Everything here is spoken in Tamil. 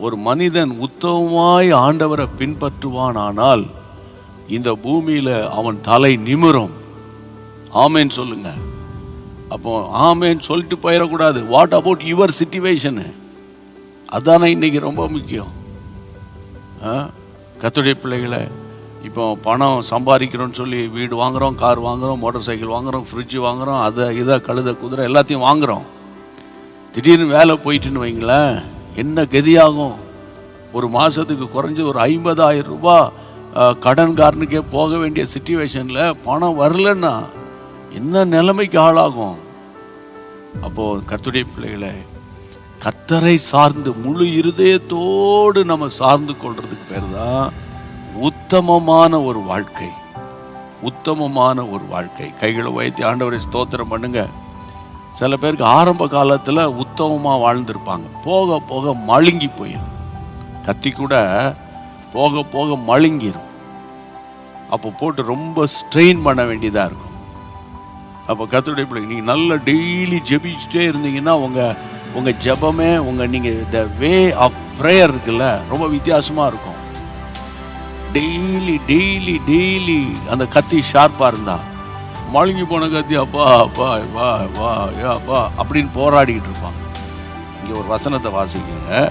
ஒரு மனிதன் உத்தமமாய் ஆண்டவரை பின்பற்றுவான், ஆனால் இந்த பூமியில அவன் தலை நிமிரும். ஆமேன் சொல்லுங்க. அப்போ ஆமேன் சொல்லிட்டு போயிடக்கூடாது. What about your situation? அதானே இன்னைக்கு ரொம்ப முக்கியம். கர்த்தருடைய பிள்ளைகளை, இப்போ பணம் சம்பாதிக்கிறோன்னு சொல்லி வீடு வாங்குகிறோம், கார் வாங்குகிறோம், மோட்டார் சைக்கிள் வாங்குகிறோம், ஃப்ரிட்ஜு வாங்குகிறோம், அதை இதை கழுத குதிரை எல்லாத்தையும் வாங்குகிறோம். திடீர்னு வேலை போயிட்டுன்னு வைங்களேன், என்ன கதியாகும்? ஒரு மாதத்துக்கு குறைஞ்சி ஒரு 50,000 ரூபாய் கடன்காரனுக்கே போக வேண்டிய சிச்சுவேஷனில் பணம் வரலன்னா என்ன நிலைமைக்கு ஆளாகும்? அப்போது கர்த்தருடைய பிள்ளைகளை, கர்த்தரை சார்ந்து முழு இருதயத்தோடு நம்ம சார்ந்து கொள்றதுக்கு பேர் தான் உத்தமமான ஒரு வாழ்க்கை. உத்தமமான ஒரு வாழ்க்கை. கைகளை வைத்து ஆண்டவரை ஸ்தோத்திரம் பண்ணுங்க. சில பேருக்கு ஆரம்ப காலத்தில் உத்தமமாக வாழ்ந்திருப்பாங்க, போக போக மழுங்கி போயிடும். கத்தி கூட போக போக மழுங்கிடும். அப்போ போட்டு ரொம்ப ஸ்ட்ரெயின் பண்ண வேண்டியதாக இருக்கும். அப்போ கர்த்தருடைய பிள்ளைங்க, நீங்கள் நல்லா டெய்லி ஜெபிச்சுட்டே இருந்தீங்கன்னா உங்கள் ஜெபமே நீங்கள் த வே ஆஃப் ப்ரேயர் இருக்குல்ல, ரொம்ப வித்தியாசமாக இருக்கும். டெய்லி டெய்லி டெய்லி அந்த கத்தி ஷார்ப்பாக இருந்தா, மழுங்கி போன கத்தி அப்பா அப்பா வா வா அப்பா அப்படின்னு போராடிக்கிட்டு இருப்பாங்க. இங்கே ஒரு வசனத்தை வாசிக்குங்க.